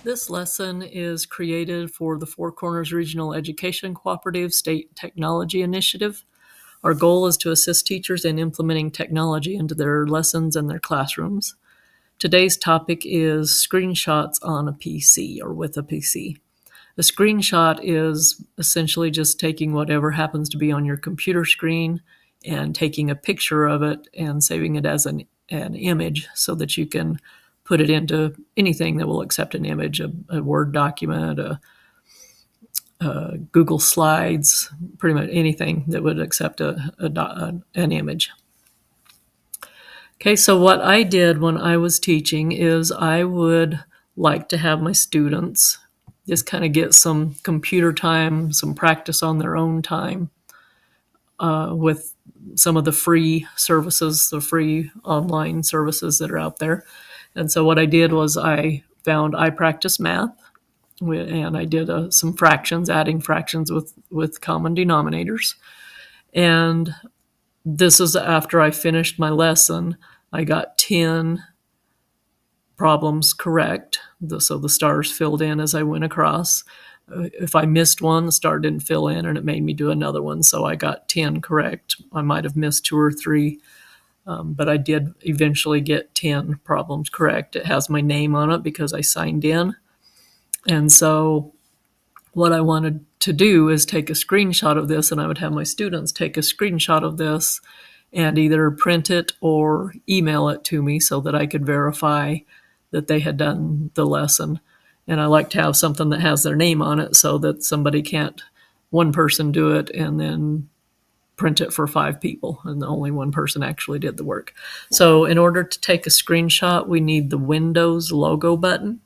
This lesson is created for the Four Corners Regional Education Cooperative State Technology Initiative. Our goal is to assist teachers in implementing technology into their lessons and their classrooms. Today's topic is screenshots on a PC or with a PC. A screenshot is essentially just taking whatever happens to be on your computer screen and taking a picture of it and saving it as an image so that you can put it into anything that will accept an image, a Word document, a Google Slides, pretty much anything that would accept an image. Okay, so what I did when I was teaching is I would like to have my students just kind of get some computer time, some practice on their own time with some of the free services, the free online services that are out there. And so what I did was I found iPractice Math, and I did some fractions, adding fractions with common denominators. And this is after I finished my lesson. I got 10 problems correct. So the stars filled in as I went across. If I missed one, the star didn't fill in and it made me do another one. So I got 10 correct. I might have missed two or three, but I did eventually get 10 problems correct. It has my name on it because I signed in. And so what I wanted to do is take a screenshot of this, and I would have my students take a screenshot of this and either print it or email it to me so that I could verify that they had done the lesson. And I like to have something that has their name on it so that somebody can't, one person do it and then print it for 5 people, and only one person actually did the work. So in order to take a screenshot, we need the Windows logo button.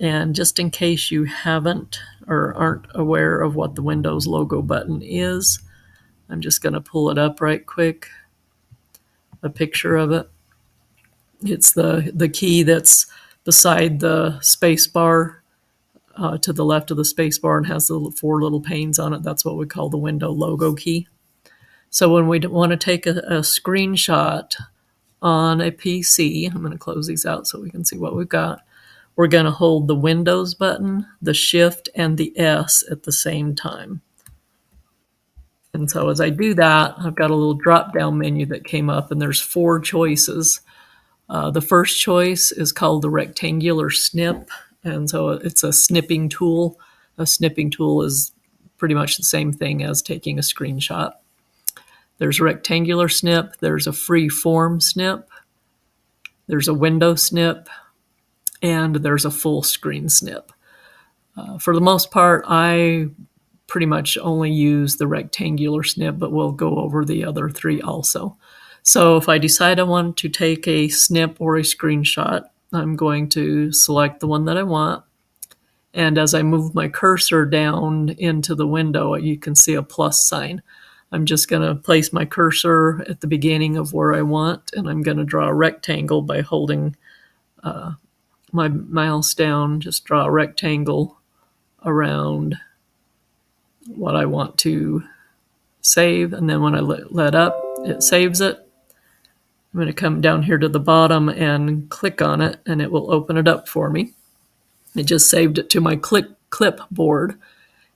And just in case you haven't or aren't aware of what the Windows logo button is, I'm just going to pull it up right quick, a picture of it. It's the key that's beside the space bar, to the left of the space bar, and has the 4 little panes on it. That's what we call the window logo key. So when we want to take a screenshot on a PC, I'm going to close these out so we can see what we've got. We're going to hold the Windows button, the Shift, and the S at the same time. And so as I do that, I've got a little drop-down menu that came up, and there's 4 choices. The first choice is called the rectangular snip, and so it's a snipping tool. A snipping tool is pretty much the same thing as taking a screenshot. There's a rectangular snip, there's a free form snip, there's a window snip, and there's a full screen snip. For the most part, I pretty much only use the rectangular snip, but we'll go over the other 3 also. So if I decide I want to take a snip or a screenshot, I'm going to select the one that I want. And as I move my cursor down into the window, you can see a plus sign. I'm just going to place my cursor at the beginning of where I want, and I'm going to draw a rectangle by holding my mouse down. Just draw a rectangle around what I want to save, and then when I let up, it saves it. I'm going to come down here to the bottom and click on it, and it will open it up for me. It just saved it to my clipboard,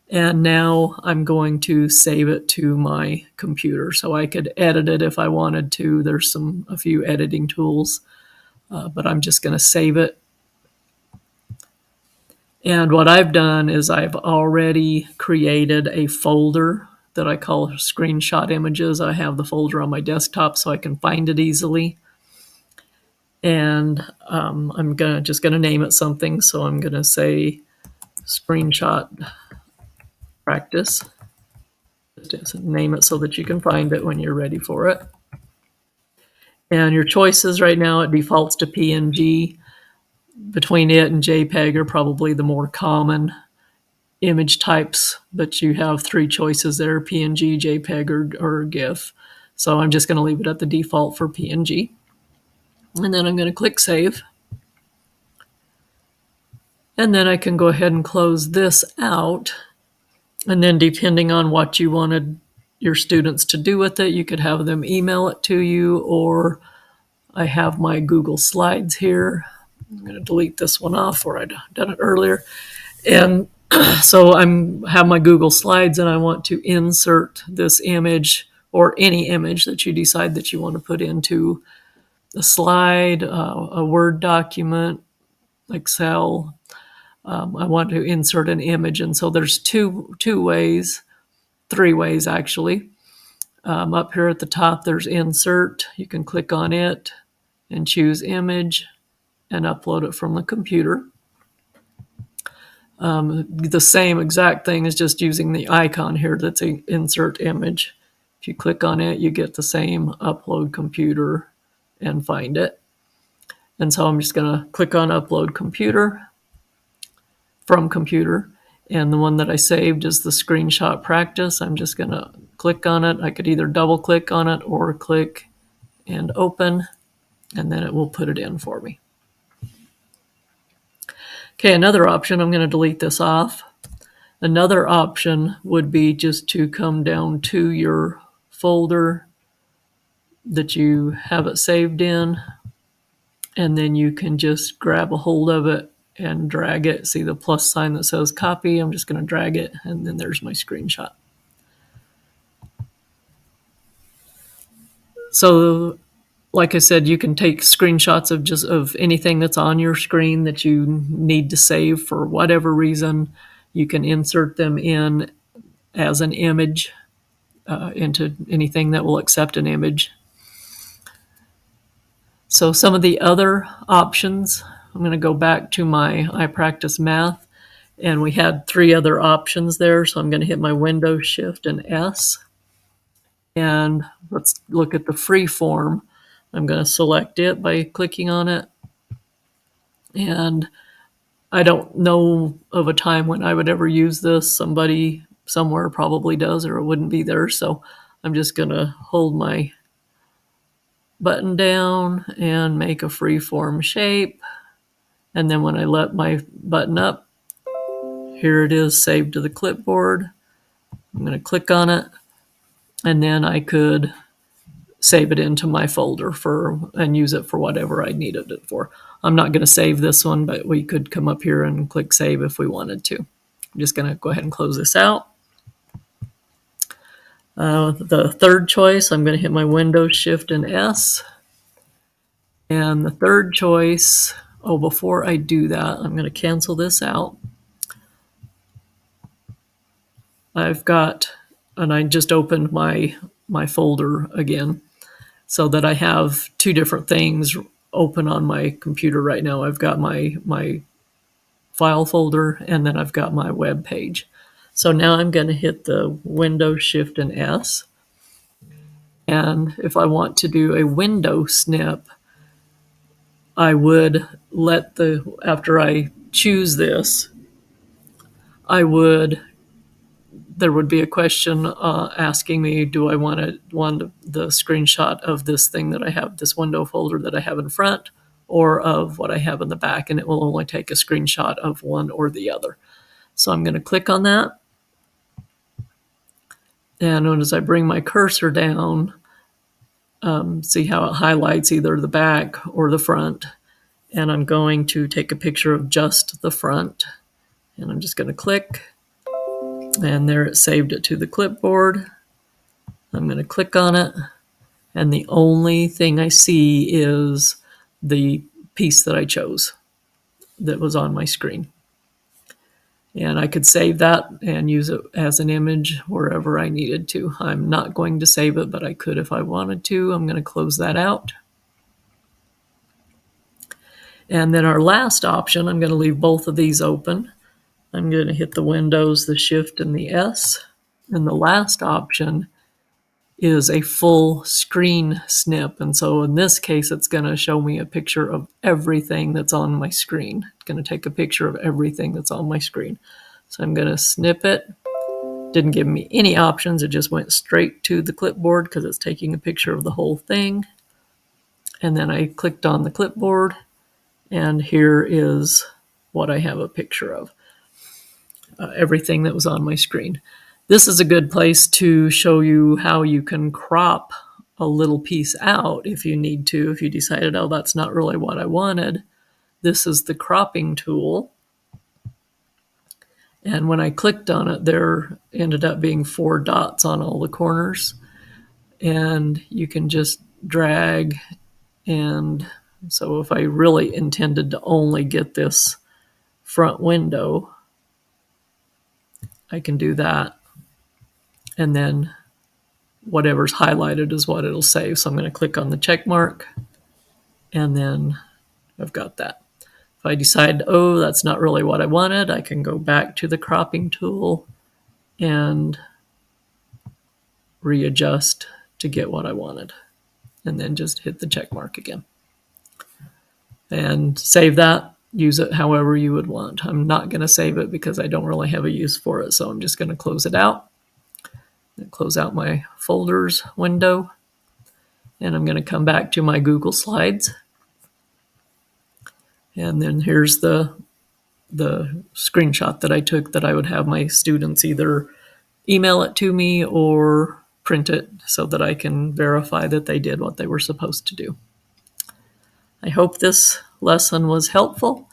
and now I'm going to save it to my computer so I could edit it if I wanted to. There's a few editing tools, but I'm just going to save it. And what I've done is I've already created a folder that I call screenshot images. I have the folder on my desktop so I can find it easily. And I'm just gonna name it something. So I'm gonna say screenshot practice. Just name it so that you can find it when you're ready for it. And your choices right now, it defaults to PNG. Between it and JPEG are probably the more common image types, but you have 3 choices there: PNG, JPEG, or GIF. So I'm just going to leave it at the default for PNG. And then I'm going to click Save. And then I can go ahead and close this out. And then depending on what you wanted your students to do with it, you could have them email it to you, or I have my Google Slides here. I'm going to delete this one off where I'd done it earlier. And so have my Google Slides, and I want to insert this image or any image that you decide that you want to put into a slide, a Word document, Excel. I want to insert an image, and so there's three ways actually. Up here at the top, there's Insert. You can click on it and choose Image and upload it from the computer. The same exact thing is just using the icon here that's an Insert Image. If you click on it, you get the same Upload Computer and find it. And so I'm just going to click on Upload Computer from Computer. And the one that I saved is the screenshot practice. I'm just going to click on it. I could either double click on it or click and open, and then it will put it in for me. Okay, another option, I'm going to delete this off. Another option would be just to come down to your folder that you have it saved in, and then you can just grab a hold of it and drag it. See the plus sign that says copy? I'm just going to drag it, and then there's my screenshot. So like I said, you can take screenshots of anything that's on your screen that you need to save for whatever reason. You can insert them in as an image into anything that will accept an image. So some of the other options, I'm going to go back to my iPractice Math, and we had 3 other options there. So I'm going to hit my Windows Shift and S. And let's look at the free form. I'm going to select it by clicking on it. And I don't know of a time when I would ever use this. Somebody somewhere probably does, or it wouldn't be there. So I'm just going to hold my button down and make a free form shape. And then when I let my button up, here it is saved to the clipboard. I'm going to click on it, and then I could save it into my folder and use it for whatever I needed it for. I'm not going to save this one, but we could come up here and click save if we wanted to. I'm just going to go ahead and close this out. The third choice, I'm going to hit my Windows Shift and S. And the third choice, before I do that, I'm going to cancel this out. And I just opened my folder again, so that I have 2 different things open on my computer right now. I've got my file folder, and then I've got my web page. So now I'm going to hit the Windows Shift and S. And if I want to do a window snip, I would after I choose this, there would be a question asking me, do I want the screenshot of this thing that I have, this window folder that I have in front, or of what I have in the back, and it will only take a screenshot of one or the other. So I'm going to click on that. And as I bring my cursor down, see how it highlights either the back or the front. And I'm going to take a picture of just the front. And I'm just going to click. And there it saved it to the clipboard. I'm going to click on it. And the only thing I see is the piece that I chose that was on my screen. And I could save that and use it as an image wherever I needed to. I'm not going to save it, but I could if I wanted to. I'm going to close that out. And then our last option, I'm going to leave both of these open. I'm going to hit the Windows, the Shift, and the S. And the last option is a full screen snip. And so in this case, it's going to show me a picture of everything that's on my screen. It's going to take a picture of everything that's on my screen. So I'm going to snip it. Didn't give me any options. It just went straight to the clipboard because it's taking a picture of the whole thing. And then I clicked on the clipboard, and here is what I have a picture of. Everything that was on my screen. This is a good place to show you how you can crop a little piece out if you need to. If you decided, oh, that's not really what I wanted, this is the cropping tool. And when I clicked on it, there ended up being 4 dots on all the corners. And you can just drag. And so if I really intended to only get this front window, I can do that. And then whatever's highlighted is what it'll save. So I'm going to click on the check mark, and then I've got that. If I decide, oh, that's not really what I wanted, I can go back to the cropping tool and readjust to get what I wanted, and then just hit the check mark again. And save that. Use it however you would want. I'm not going to save it because I don't really have a use for it, so I'm just going to close it out. Close out my folders window, and I'm going to come back to my Google Slides. And then here's the screenshot that I took that I would have my students either email it to me or print it so that I can verify that they did what they were supposed to do. I hope this lesson was helpful,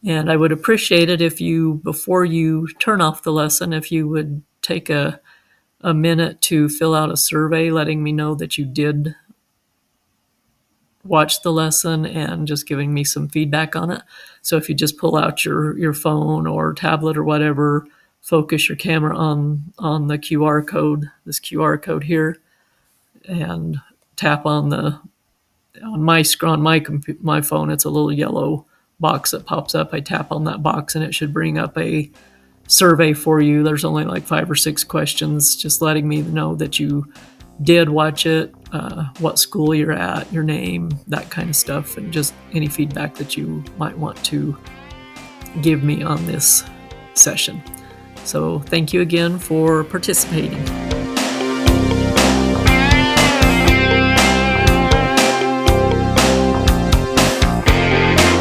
and I would appreciate it if you, before you turn off the lesson, if you would take a minute to fill out a survey letting me know that you did watch the lesson and just giving me some feedback on it. So if you just pull out your phone or tablet or whatever, focus your camera on the QR code, this QR code here, and tap on my phone, it's a little yellow box that pops up. I tap on that box and it should bring up a survey for you. There's only like 5 or 6 questions, just letting me know that you did watch it, what school you're at, your name, that kind of stuff, and just any feedback that you might want to give me on this session. So thank you again for participating.